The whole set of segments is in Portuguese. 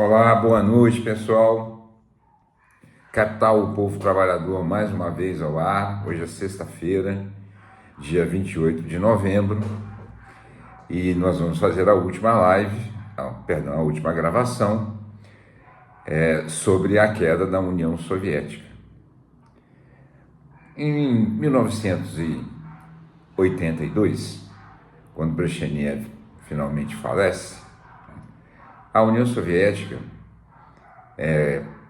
Olá, boa noite, pessoal. Capital, o Povo Trabalhador, mais uma vez ao ar. Hoje é sexta-feira, dia 28 de novembro, e nós vamos fazer a última live, a última gravação sobre a queda da União Soviética. Em 1982, quando Brezhnev finalmente falece, a União Soviética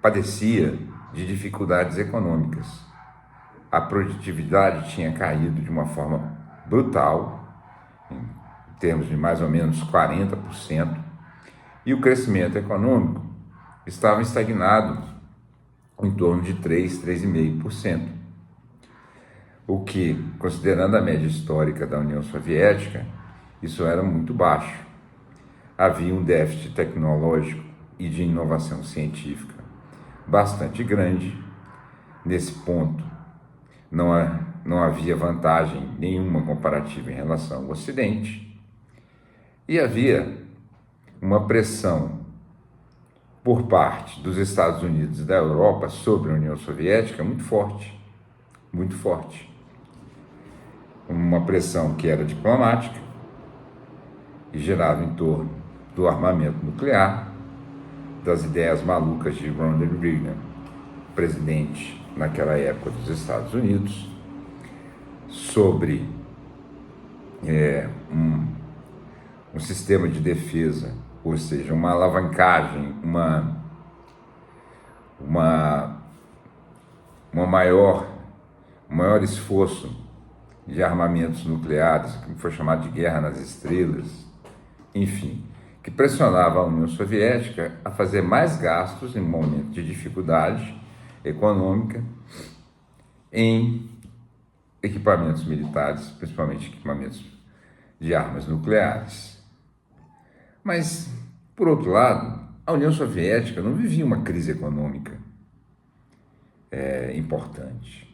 padecia de dificuldades econômicas. A produtividade tinha caído de uma forma brutal, em termos de mais ou menos 40%, e o crescimento econômico estava estagnado em torno de 3,5%, o que, considerando a média histórica da União Soviética, isso era muito baixo. Havia um déficit tecnológico e de inovação científica bastante grande. Nesse ponto, não havia vantagem nenhuma comparativa em relação ao Ocidente, e havia uma pressão por parte dos Estados Unidos e da Europa sobre a União Soviética muito forte, muito forte. Uma pressão que era diplomática e girava em torno do armamento nuclear, das ideias malucas de Ronald Reagan, presidente naquela época dos Estados Unidos, sobre um sistema de defesa, ou seja, uma alavancagem, um maior esforço de armamentos nucleares, que foi chamado de Guerra nas Estrelas, enfim, que pressionava a União Soviética a fazer mais gastos em um momento de dificuldade econômica em equipamentos militares, principalmente equipamentos de armas nucleares. Mas, por outro lado, a União Soviética não vivia uma crise econômica importante.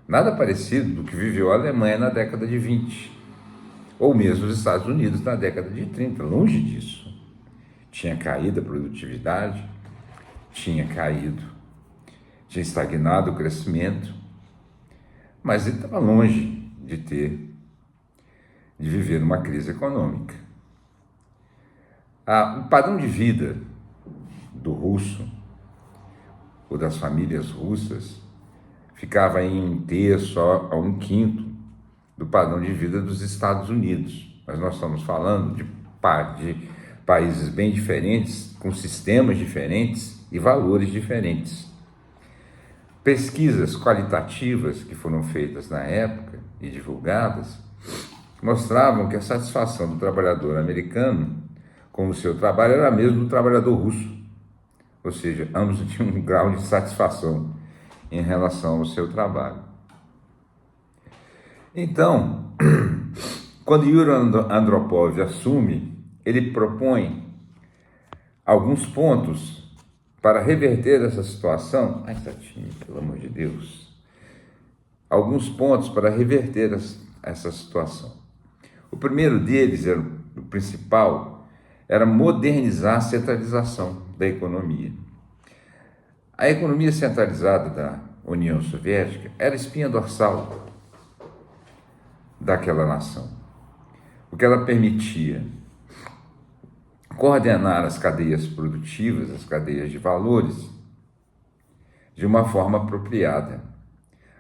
Nada parecido do que viveu a Alemanha na década de 20, ou mesmo os Estados Unidos na década de 30, longe disso. Tinha caído a produtividade, tinha estagnado o crescimento, mas ele estava longe de viver uma crise econômica. O padrão de vida do russo, ou das famílias russas, ficava em 1/3 a 1/5 do padrão de vida dos Estados Unidos. Mas nós estamos falando de países bem diferentes, com sistemas diferentes e valores diferentes. Pesquisas qualitativas que foram feitas na época e divulgadas mostravam que a satisfação do trabalhador americano com o seu trabalho era a mesma do trabalhador russo, ou seja, ambos tinham um grau de satisfação em relação ao seu trabalho. Então, quando Yuri Andropov assume, ele propõe alguns pontos para reverter essa situação. Ai, Satinho, pelo amor de Deus. Alguns pontos para reverter essa situação. O primeiro deles, o principal, era modernizar a centralização da economia. A economia centralizada da União Soviética era a espinha dorsal daquela nação, porque ela permitia coordenar as cadeias produtivas, as cadeias de valores, de uma forma apropriada.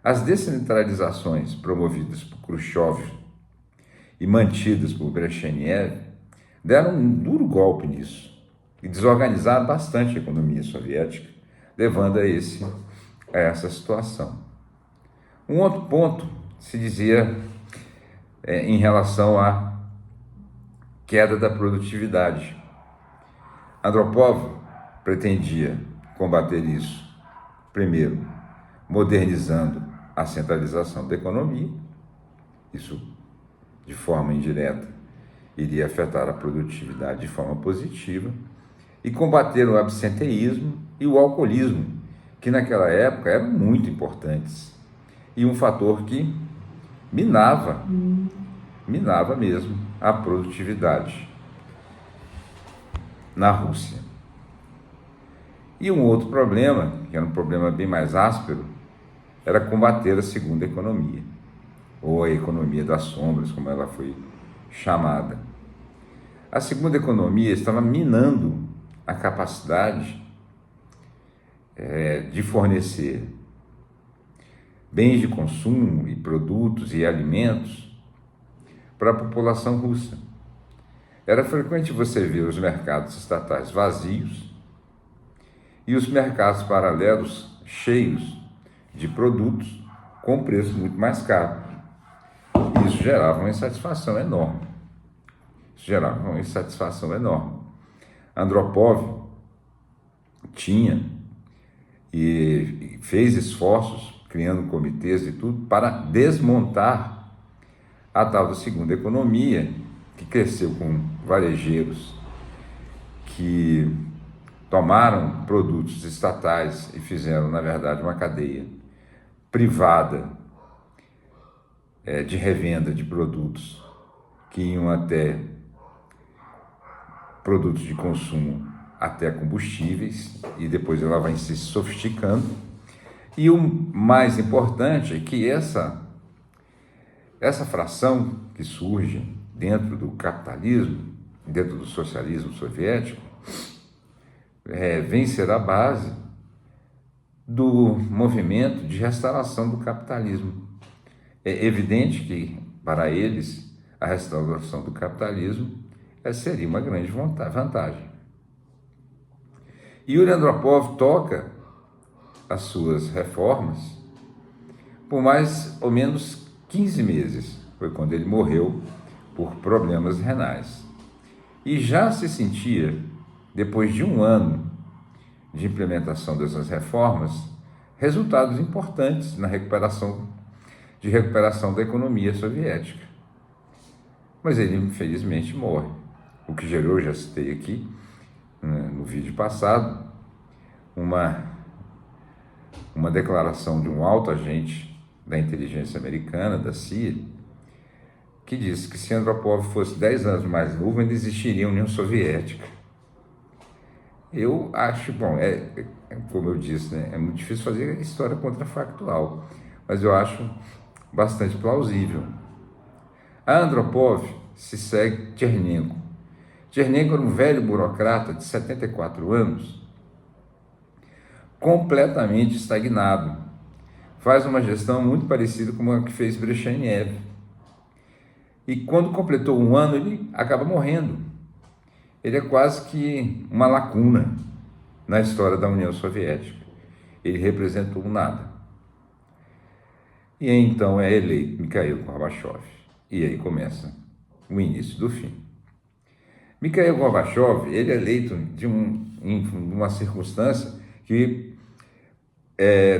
As descentralizações promovidas por Khrushchev e mantidas por Brezhnev deram um duro golpe nisso e desorganizaram bastante a economia soviética, levando a essa situação. Um outro ponto se dizia em relação à queda da produtividade. Andropov pretendia combater isso, primeiro, modernizando a centralização da economia. Isso, de forma indireta, iria afetar a produtividade de forma positiva, e combater o absenteísmo e o alcoolismo, que naquela época eram muito importantes, e um fator que minava mesmo a produtividade na Rússia. E um outro problema, que era um problema bem mais áspero, era combater a segunda economia, ou a economia das sombras, como ela foi chamada. A segunda economia estava minando a capacidade de fornecer bens de consumo e produtos e alimentos para a população russa. Era frequente você ver os mercados estatais vazios e os mercados paralelos cheios de produtos com preço muito mais caro. Isso gerava uma insatisfação enorme. Andropov tinha e fez esforços, criando comitês e tudo, para desmontar a tal da segunda economia, que cresceu com varejeiros que tomaram produtos estatais e fizeram, na verdade, uma cadeia privada de revenda de produtos que iam até produtos de consumo, até combustíveis, e depois ela vai se sofisticando. E o mais importante é que essa fração que surge dentro do capitalismo, dentro do socialismo soviético, vem ser a base do movimento de restauração do capitalismo. É evidente que, para eles, a restauração do capitalismo seria uma grande vantagem. Yuri Andropov toca as suas reformas por mais ou menos 15 meses. Foi quando ele morreu por problemas renais. E já se sentia, depois de um ano de implementação dessas reformas, resultados importantes na recuperação da economia soviética. Mas ele, infelizmente, morre. O que gerou, já citei aqui, no vídeo passado, uma declaração de um alto agente da inteligência americana, da CIA, que disse que se Andropov fosse 10 anos mais novo, ainda existiria a União Soviética. Eu acho, como eu disse, é muito difícil fazer história contrafactual, mas eu acho bastante plausível. A Andropov se segue Chernenko. Chernenko era um velho burocrata de 74 anos, completamente estagnado. Faz uma gestão muito parecida com a que fez Brezhnev. E quando completou um ano, ele acaba morrendo. Ele é quase que uma lacuna na história da União Soviética. Ele representou nada. E então é eleito Mikhail Gorbachev. E aí começa o início do fim. Mikhail Gorbachev, ele é eleito em uma circunstância que,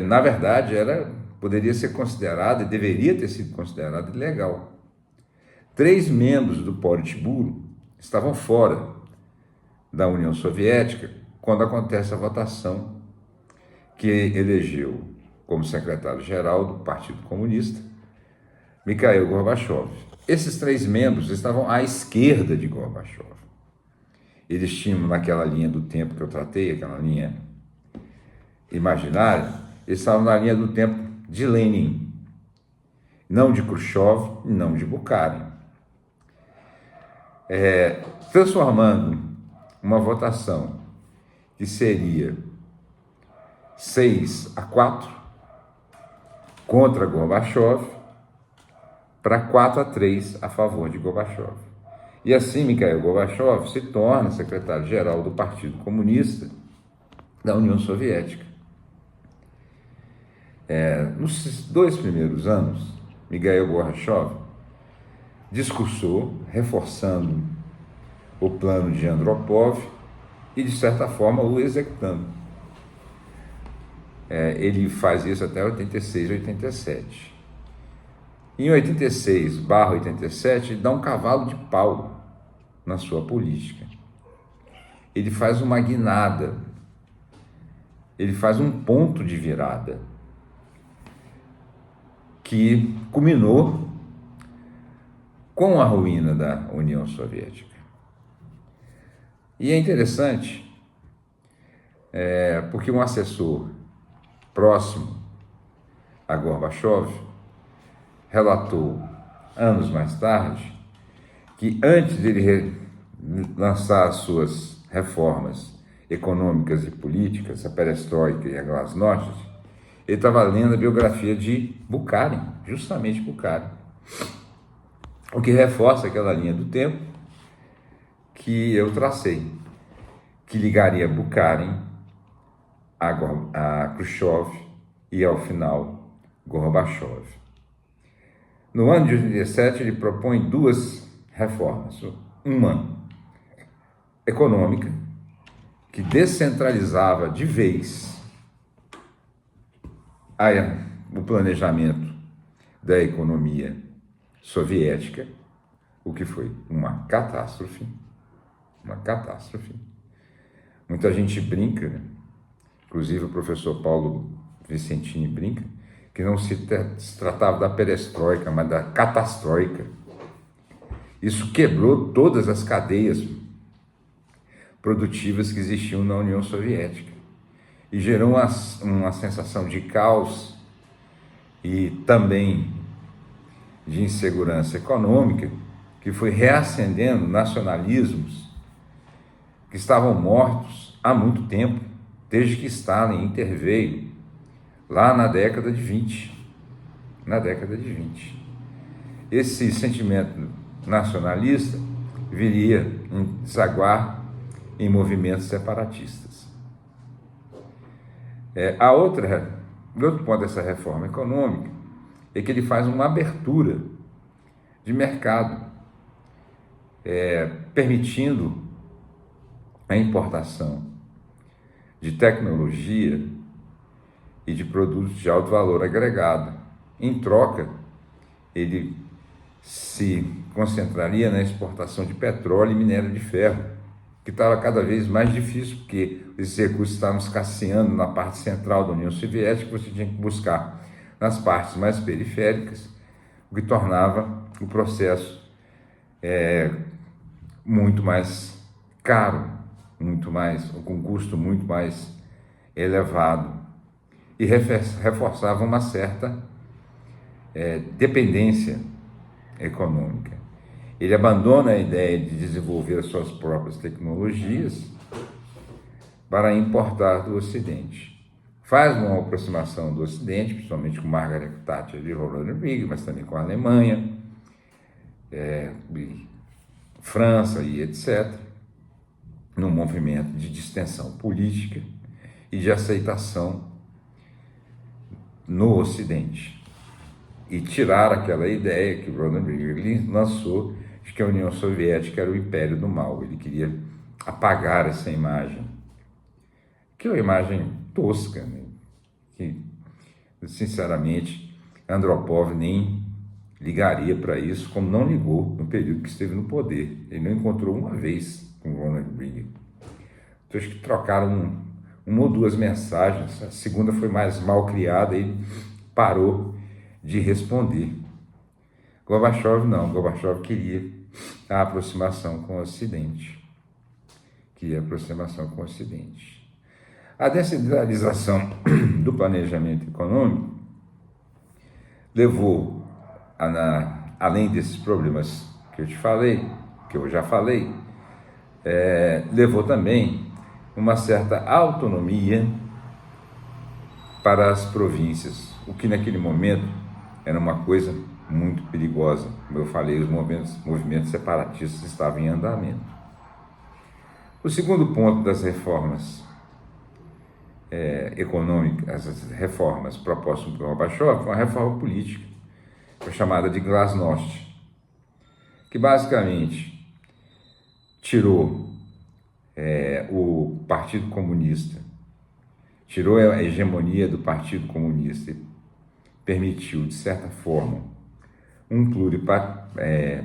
na verdade, poderia ser considerada e deveria ter sido considerada ilegal. 3 membros do Politburo estavam fora da União Soviética quando acontece a votação que elegeu como secretário-geral do Partido Comunista Mikhail Gorbachev. Esses 3 membros estavam à esquerda de Gorbachev. Eles tinham, naquela linha do tempo que eu tratei, aquela linha imaginária, eles estavam na linha do tempo de Lenin, não de Khrushchev, não de Bukharin. Transformando uma votação que seria 6-4 contra Gorbachev para 4-3 a favor de Gorbachev. E assim Mikhail Gorbachev se torna secretário-geral do Partido Comunista da União Soviética. Nos 2 primeiros anos, Mikhail Gorbachev discursou, reforçando o plano de Andropov e, de certa forma, o executando. Ele faz isso até 86, 87. Em 86/87, ele dá um cavalo de pau na sua política. Ele faz uma guinada, ele faz um ponto de virada que culminou com a ruína da União Soviética. E é interessante porque um assessor próximo a Gorbachev relatou, anos mais tarde, que antes de ele lançar as suas reformas econômicas e políticas, a perestroika e a glasnost, ele estava lendo a biografia de Bukharin, justamente Bukharin, o que reforça aquela linha do tempo que eu tracei, que ligaria Bukharin a Khrushchev e, ao final, Gorbachev. No ano de 87, ele propõe duas reformas. Uma econômica, que descentralizava de vez o planejamento da economia soviética, o que foi uma catástrofe. Muita gente brinca, inclusive o professor Paulo Vicentini brinca, que não se tratava da perestroika, mas da catastroika. Isso quebrou todas as cadeias produtivas que existiam na União Soviética e gerou uma sensação de caos e também de insegurança econômica, que foi reacendendo nacionalismos que estavam mortos há muito tempo, desde que Stalin interveio lá na década de 20. Esse sentimento nacionalista viria a desaguar em movimentos separatistas. Outro ponto dessa reforma econômica é que ele faz uma abertura de mercado, permitindo a importação de tecnologia e de produtos de alto valor agregado. Em troca, ele se concentraria na exportação de petróleo e minério de ferro, que estava cada vez mais difícil, porque esses recursos estavam escasseando na parte central da União Soviética, você tinha que buscar nas partes mais periféricas, o que tornava o processo muito mais caro, com custo muito mais elevado, e reforçava uma certa dependência econômica. Ele abandona a ideia de desenvolver as suas próprias tecnologias para importar do Ocidente. Faz uma aproximação do Ocidente, principalmente com Margaret Thatcher e Ronald Reagan, mas também com a Alemanha, França e etc., num movimento de distensão política e de aceitação no Ocidente. E tirar aquela ideia que Ronald Reagan lançou de que a União Soviética era o império do mal. Ele queria apagar essa imagem, que é uma imagem tosca, né? Que, sinceramente, Andropov nem ligaria para isso, como não ligou no período que esteve no poder. Ele não encontrou uma vez com Ronald Reagan. Então, acho que trocaram uma ou duas mensagens, a segunda foi mais mal criada e ele parou de responder. Gorbachev não, Gorbachev queria a aproximação com o Ocidente. A descentralização do planejamento econômico levou, além desses problemas que eu já falei, levou também uma certa autonomia para as províncias, o que naquele momento era uma coisa muito perigosa. Como eu falei, os movimentos separatistas estavam em andamento. O segundo ponto das reformas econômicas, as reformas propostas por Gorbachev, foi uma reforma política, foi chamada de glasnost, que basicamente tirou o Partido Comunista, tirou a hegemonia do Partido Comunista e permitiu, de certa forma, um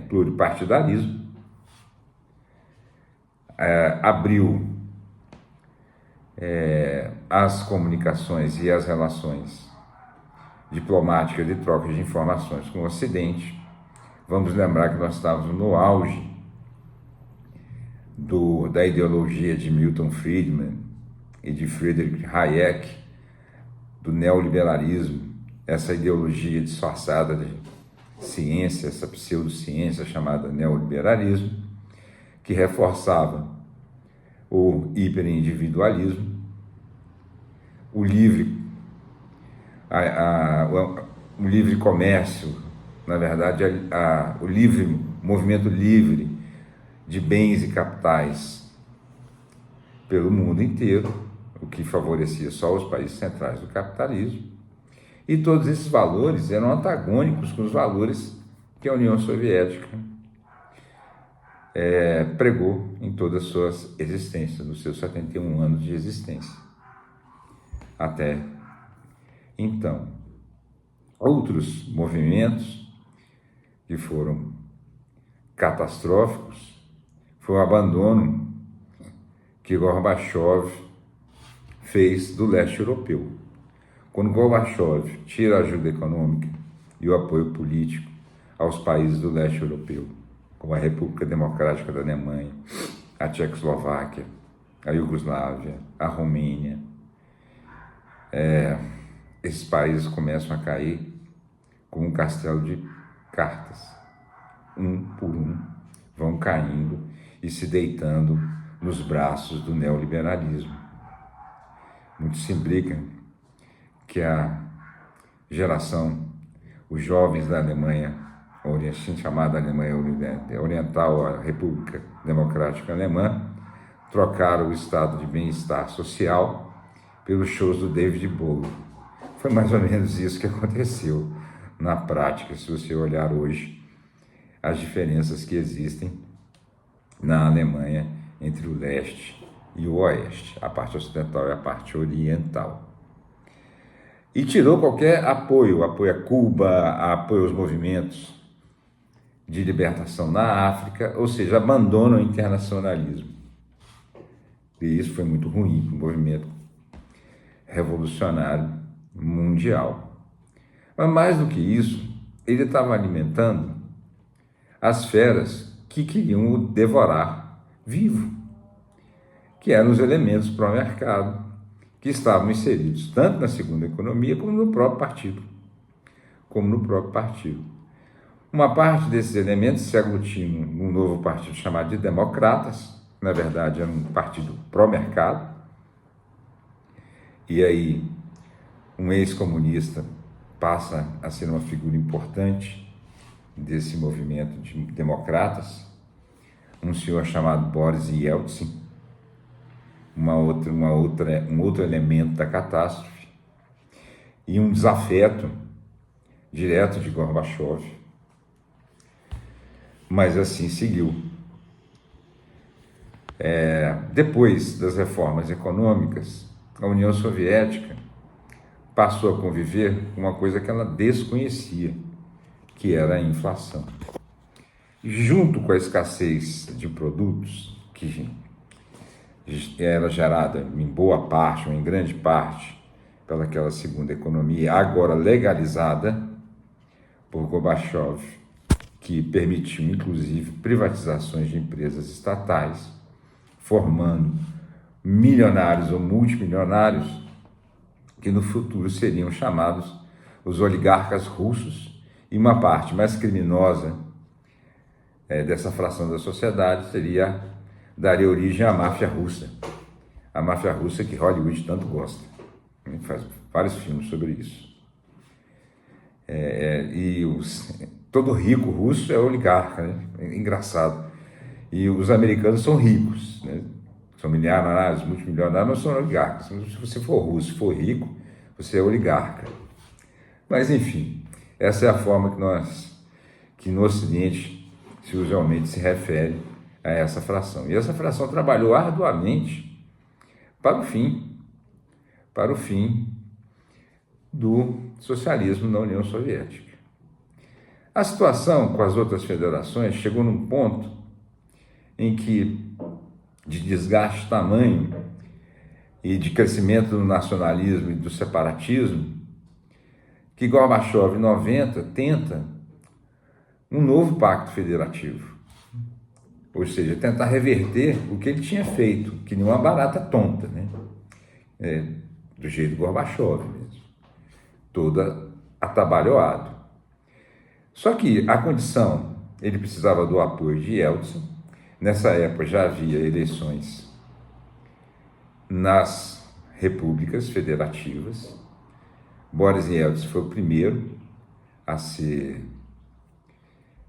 pluripartidarismo, abriu as comunicações e as relações diplomáticas de troca de informações com o Ocidente. Vamos lembrar que nós estávamos no auge da ideologia de Milton Friedman, e de Friedrich Hayek, do neoliberalismo, essa ideologia disfarçada de ciência, essa pseudociência chamada neoliberalismo, que reforçava o hiperindividualismo, o livre comércio, na verdade, o movimento livre de bens e capitais pelo mundo inteiro, o que favorecia só os países centrais do capitalismo. E todos esses valores eram antagônicos com os valores que a União Soviética pregou em toda a sua existência, nos seus 71 anos de existência. Até então, outros movimentos que foram catastróficos foi o abandono que Gorbachev fez do leste europeu. Quando Gorbachev tira a ajuda econômica e o apoio político aos países do leste europeu, como a República Democrática da Alemanha, a Tchecoslováquia, a Iugoslávia, a Romênia, esses países começam a cair como um castelo de cartas. Um por um vão caindo e se deitando nos braços do neoliberalismo. Muitos se brincam que a geração, os jovens da Alemanha, assim chamada Alemanha Oriental, a República Democrática Alemã, trocaram o estado de bem-estar social pelos shows do David Bowie. Foi mais ou menos isso que aconteceu na prática, se você olhar hoje as diferenças que existem na Alemanha entre o leste e o oeste, a parte ocidental e a parte oriental. E tirou qualquer apoio a Cuba, apoio aos movimentos de libertação na África, ou seja, abandona o internacionalismo. E isso foi muito ruim para o movimento revolucionário mundial. Mas mais do que isso, ele estava alimentando as feras que queriam o devorar vivo, que eram os elementos pró-mercado, que estavam inseridos tanto na segunda economia como no próprio partido. Uma parte desses elementos se aglutinam num novo partido chamado de Democratas, que na verdade era um partido pró-mercado, e aí um ex-comunista passa a ser uma figura importante desse movimento de democratas, um senhor chamado Boris Yeltsin, um outro elemento da catástrofe, e um desafeto direto de Gorbachev. Mas assim seguiu. Depois das reformas econômicas, a União Soviética passou a conviver com uma coisa que ela desconhecia, que era a inflação. Junto com a escassez de produtos, que era gerada em boa parte, ou em grande parte, pelaquela segunda economia, agora legalizada por Gorbachev, que permitiu, inclusive, privatizações de empresas estatais, formando milionários ou multimilionários, que no futuro seriam chamados os oligarcas russos, e uma parte mais criminosa dessa fração da sociedade daria origem à máfia russa. A máfia russa que Hollywood tanto gosta. Faz vários filmes sobre isso. Todo rico russo é oligarca, né? É engraçado. E os americanos são ricos, né? São milionários, multimilionários, mas são oligarcas. Se você for russo, for rico, você é oligarca. Mas, enfim, essa é a forma que no Ocidente se usualmente se refere a essa fração. E essa fração trabalhou arduamente para o fim do socialismo na União Soviética. A situação com as outras federações chegou num ponto em que, de desgaste tamanho e de crescimento do nacionalismo e do separatismo, que Gorbachev, em 90, tenta um novo pacto federativo. Ou seja, tentar reverter o que ele tinha feito, que nem uma barata tonta, né? do jeito Gorbachev mesmo, toda atabalhoado. Só que a condição, ele precisava do apoio de Yeltsin. Nessa época já havia eleições nas repúblicas federativas. Boris Yeltsin foi o primeiro a ser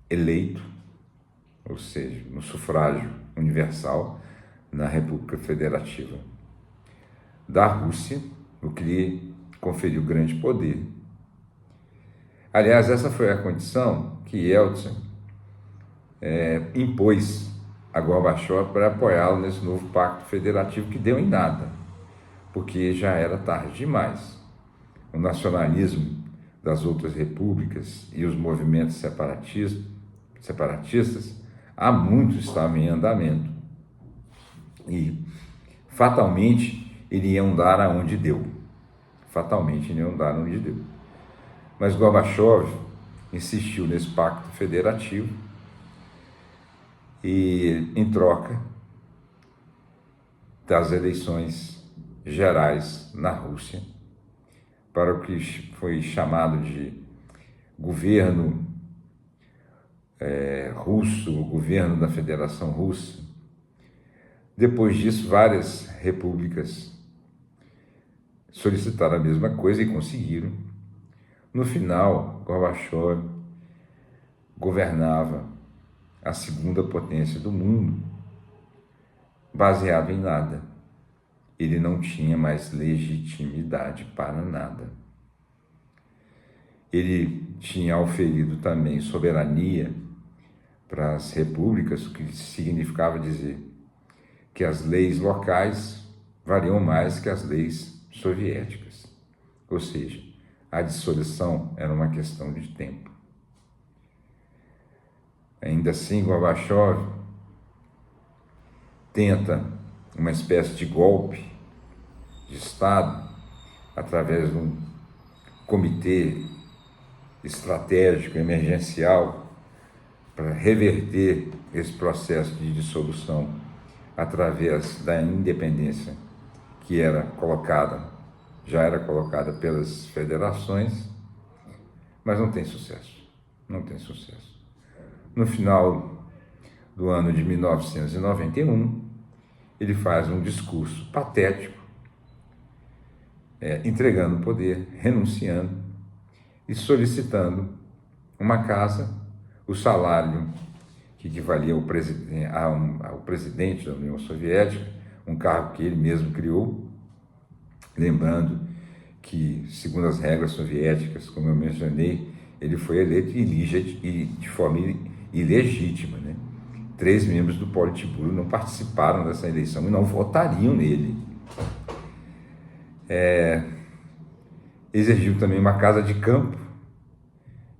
eleito, ou seja, no sufrágio universal, na República Federativa da Rússia, o que lhe conferiu grande poder. Aliás, essa foi a condição que Yeltsin impôs a Gorbachev para apoiá-lo nesse novo pacto federativo, que deu em nada, porque já era tarde demais. O nacionalismo das outras repúblicas e os movimentos separatistas há muito estavam em andamento e fatalmente iriam dar aonde deu. Fatalmente iriam dar onde deu. Mas Gorbachev insistiu nesse pacto federativo e, em troca das eleições gerais na Rússia, para o que foi chamado de governo russo, o governo da Federação Russa. Depois disso, várias repúblicas solicitaram a mesma coisa e conseguiram. No final, Gorbachev governava a segunda potência do mundo, baseado em nada. Ele não tinha mais legitimidade para nada. Ele tinha auferido também soberania para as repúblicas, o que significava dizer que as leis locais valiam mais que as leis soviéticas. Ou seja, a dissolução era uma questão de tempo. Ainda assim, Gorbachev tenta uma espécie de golpe de Estado através de um comitê estratégico emergencial para reverter esse processo de dissolução através da independência que já era colocada pelas federações, mas não tem sucesso. No final do ano de 1991, ele faz um discurso patético, entregando o poder, renunciando e solicitando uma casa, o salário que equivalia ao presidente da União Soviética, um cargo que ele mesmo criou, lembrando que, segundo as regras soviéticas, como eu mencionei, ele foi eleito de forma ilegítima, né? 3 membros do Politburo não participaram dessa eleição e não votariam nele. Exigiu também uma casa de campo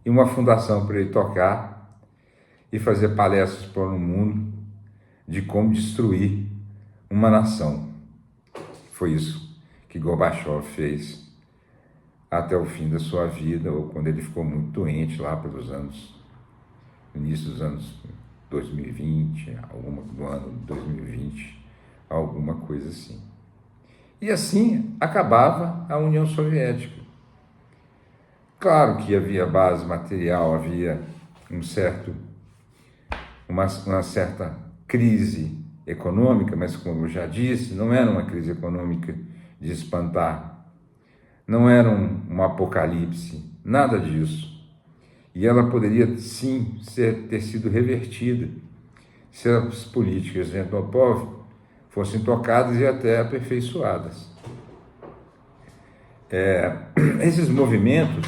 e uma fundação para ele tocar e fazer palestras para o mundo de como destruir uma nação. Foi isso que Gorbachev fez até o fim da sua vida, ou quando ele ficou muito doente lá no início dos anos 2020, do ano 2020, alguma coisa assim. E assim acabava a União Soviética. Claro que havia base material, havia uma certa crise econômica, mas, como eu já disse, não era uma crise econômica de espantar, não era um apocalipse, nada disso. E ela poderia, sim, ter sido revertida se as políticas de Andropov fossem tocadas e até aperfeiçoadas. Esses movimentos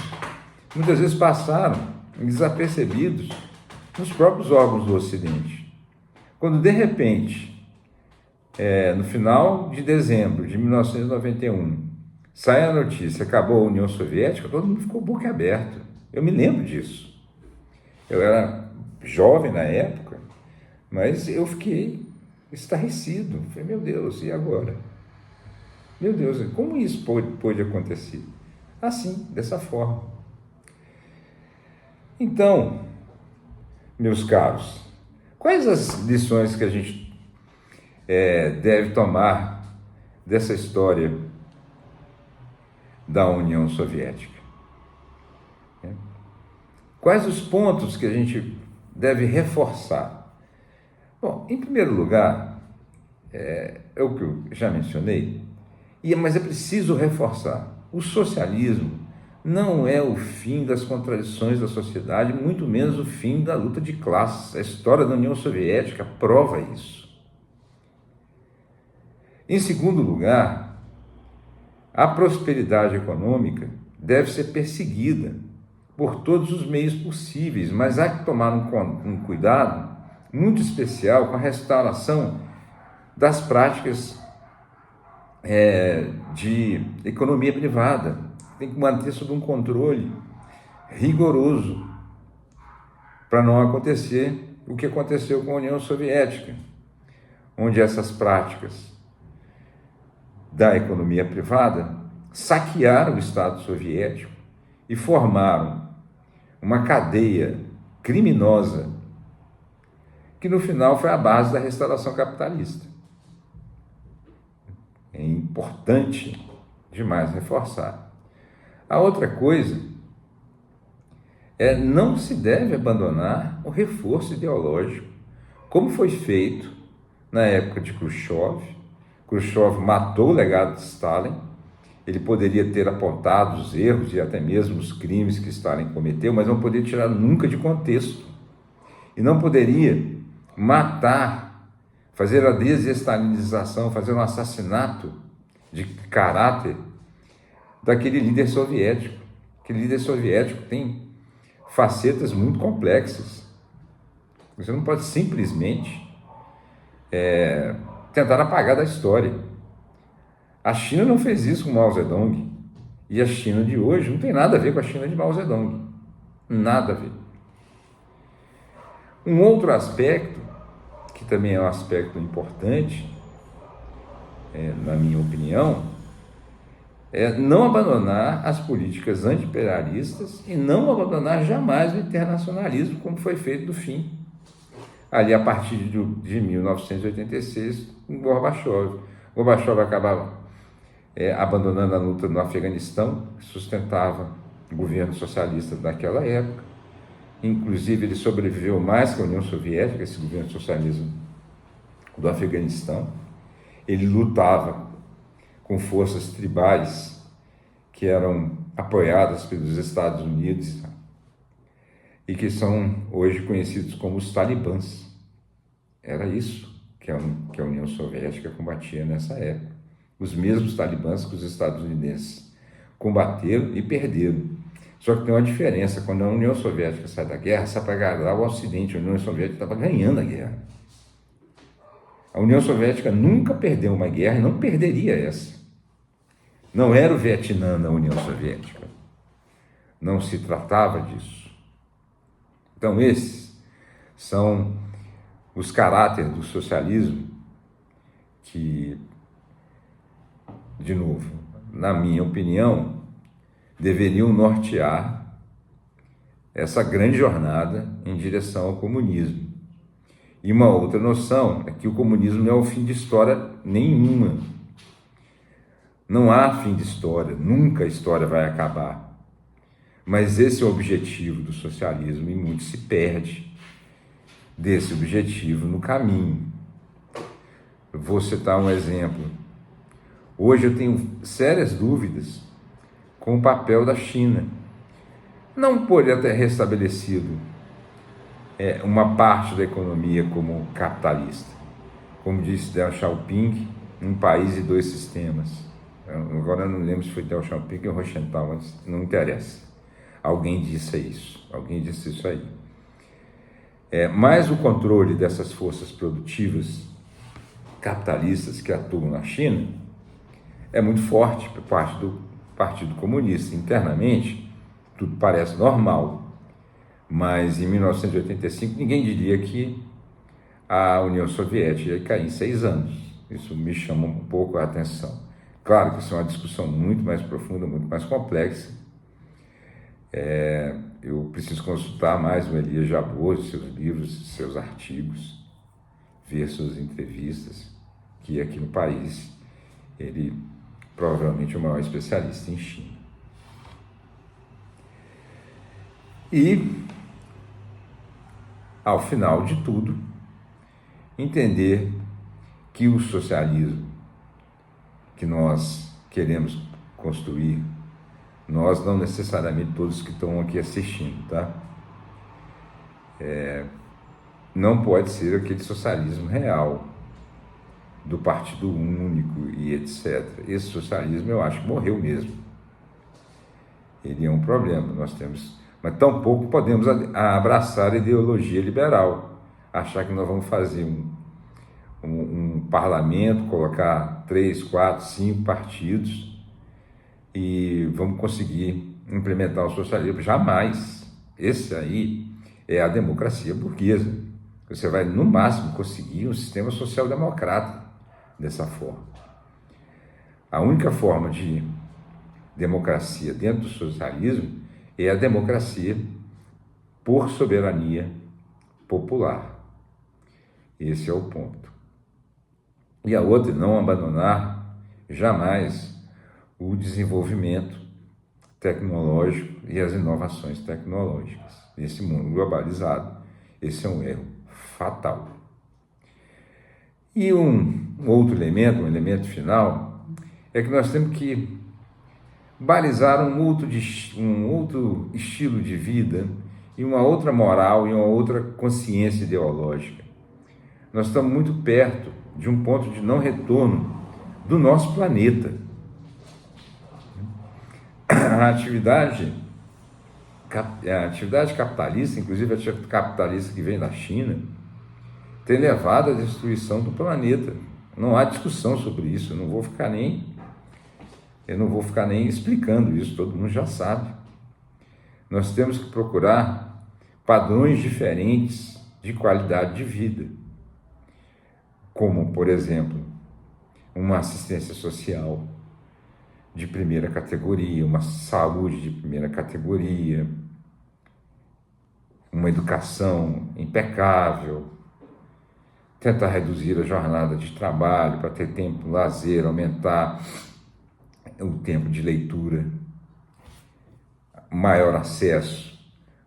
muitas vezes passaram desapercebidos nos próprios órgãos do Ocidente. Quando, de repente, no final de dezembro de 1991, sai a notícia, acabou a União Soviética, todo mundo ficou boquiaberto. Eu me lembro disso. Eu era jovem na época, mas eu fiquei estarrecido. Falei, meu Deus, e agora? Meu Deus, como isso pôde acontecer? Assim, dessa forma. Então, meus caros, quais as lições que a gente deve tomar dessa história da União Soviética. Quais os pontos que a gente deve reforçar? Bom, em primeiro lugar, é o que eu já mencionei, mas é preciso reforçar: o socialismo não é o fim das contradições da sociedade, muito menos o fim da luta de classes. A história da União Soviética prova isso. Em segundo lugar, a prosperidade econômica deve ser perseguida por todos os meios possíveis, mas há que tomar um cuidado muito especial com a restauração das práticas de economia privada. Tem que manter sob um controle rigoroso para não acontecer o que aconteceu com a União Soviética, onde essas práticas da economia privada saquearam o Estado soviético e formaram uma cadeia criminosa que no final foi a base da restauração capitalista. É importante demais reforçar. A outra coisa não se deve abandonar o reforço ideológico, como foi feito na época de Khrushchev. Khrushchev matou o legado de Stalin. Ele poderia ter apontado os erros e até mesmo os crimes que Stalin cometeu, mas não poderia tirar nunca de contexto. E não poderia matar, fazer a desestalinização, fazer um assassinato de caráter daquele líder soviético. Aquele líder soviético tem facetas muito complexas. Você não pode simplesmente tentar apagar da história. A China não fez isso com Mao Zedong. E a China de hoje não tem nada a ver com a China de Mao Zedong. Nada a ver. Um outro aspecto, que também é um aspecto importante, na minha opinião, é não abandonar as políticas anti-imperialistas e não abandonar jamais o internacionalismo, como foi feito no fim, ali a partir de 1986, com Gorbachev. Gorbachev acabava abandonando a luta no Afeganistão, que sustentava o governo socialista daquela época. Inclusive, ele sobreviveu mais que a União Soviética, esse governo socialismo do Afeganistão. Ele lutava com forças tribais que eram apoiadas pelos Estados Unidos e que são hoje conhecidos como os talibãs. Era isso que a União Soviética combatia nessa época. Os mesmos talibãs que os estadunidenses combateram e perderam. Só que tem uma diferença: quando a União Soviética sai da guerra, sai para agradar o Ocidente. A União Soviética estava ganhando a guerra. A União Soviética nunca perdeu uma guerra e não perderia essa. Não era o Vietnã da União Soviética. Não se tratava disso. Então, esses são os caráteres do socialismo que, de novo, na minha opinião, deveriam nortear essa grande jornada em direção ao comunismo. E uma outra noção é que o comunismo não é o fim de história nenhuma. Não há fim de história, nunca a história vai acabar. Mas esse é o objetivo do socialismo e muito se perde desse objetivo no caminho. Eu vou citar um exemplo. Hoje eu tenho sérias dúvidas com o papel da China. Não por ter restabelecido uma parte da economia como capitalista. Como disse Deng Xiaoping, um país e dois sistemas. Agora eu não lembro se foi Deng Xiaoping ou Rosenthal, mas não interessa. Alguém disse isso, aí. Mas o controle dessas forças produtivas capitalistas que atuam na China é muito forte por parte do Partido Comunista. Internamente, tudo parece normal, mas em 1985 ninguém diria que a União Soviética ia cair em 6 anos. Isso me chama um pouco a atenção. Claro que isso é uma discussão muito mais profunda, muito mais complexa. Eu preciso consultar mais o Elias Jabbour, seus livros, seus artigos, ver suas entrevistas, que aqui no país ele provavelmente é o maior especialista em China. E, ao final de tudo, entender que o socialismo que nós queremos construir, nós não necessariamente todos que estão aqui assistindo, tá? Não pode ser aquele socialismo real, do partido único e etc. Esse socialismo eu acho que morreu mesmo. Ele é um problema, nós temos, mas tampouco podemos abraçar a ideologia liberal, achar que nós vamos fazer um parlamento, colocar 3, 4, 5 partidos e vamos conseguir implementar o socialismo. Jamais. Esse aí é a democracia burguesa. Você vai, no máximo, conseguir um sistema social-democrata dessa forma. A única forma de democracia dentro do socialismo é a democracia por soberania popular. Esse é o ponto. E a outra, não abandonar jamais o desenvolvimento tecnológico e as inovações tecnológicas. Nesse mundo globalizado, esse é um erro fatal. E um outro elemento, um elemento final, é que nós temos que balizar um outro estilo de vida e uma outra moral e uma outra consciência ideológica. Nós estamos muito perto de um ponto de não retorno do nosso planeta. A atividade capitalista, inclusive a atividade capitalista que vem da China, tem levado à destruição do planeta. Não há discussão sobre isso, eu não vou ficar nem explicando isso, todo mundo já sabe. Nós temos que procurar padrões diferentes de qualidade de vida, como, por exemplo, uma assistência social de primeira categoria, uma saúde de primeira categoria, uma educação impecável, tentar reduzir a jornada de trabalho para ter tempo, lazer, aumentar o tempo de leitura, maior acesso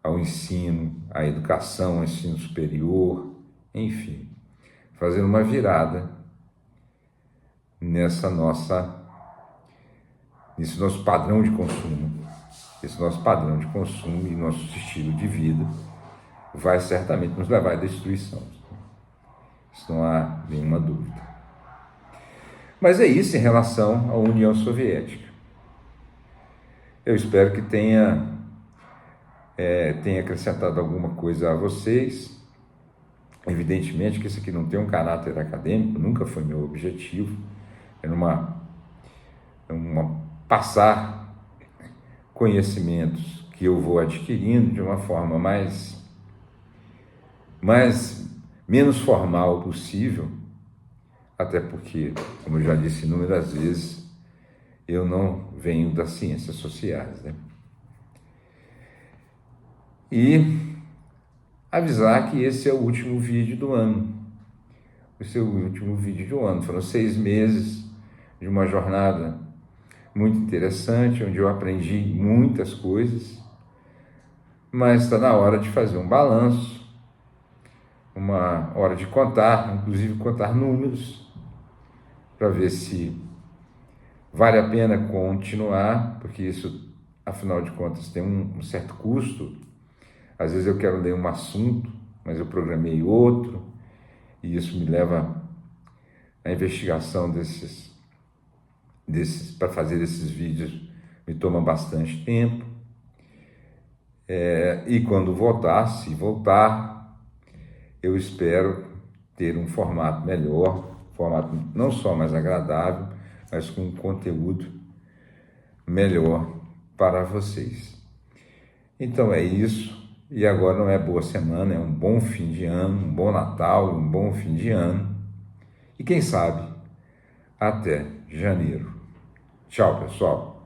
ao ensino, à educação, ao ensino superior, enfim, fazendo uma virada nesse nosso padrão de consumo. Esse nosso padrão de consumo e nosso estilo de vida vai certamente nos levar à destruição. Isso não há nenhuma dúvida. Mas é isso em relação à União Soviética. Eu espero que tenha acrescentado alguma coisa a vocês. Evidentemente que isso aqui não tem um caráter acadêmico, nunca foi meu objetivo. É passar conhecimentos que eu vou adquirindo de uma forma menos formal possível, até porque, como eu já disse inúmeras vezes, eu não venho das ciências sociais, né? E avisar que esse é o último vídeo do ano. Esse é o último vídeo do ano. Foram 6 meses de uma jornada muito interessante, onde eu aprendi muitas coisas, mas está na hora de fazer um balanço, uma hora de contar, inclusive contar números, para ver se vale a pena continuar, porque isso, afinal de contas, tem um certo custo. Às vezes eu quero ler um assunto, mas eu programei outro, e isso me leva à investigação para fazer esses vídeos, me toma bastante tempo. E quando se voltar, eu espero ter um formato melhor, formato não só mais agradável, mas com um conteúdo melhor para vocês. Então é isso, e agora não é boa semana, é um bom fim de ano, um bom Natal, um bom fim de ano, e quem sabe até janeiro. Tchau, pessoal!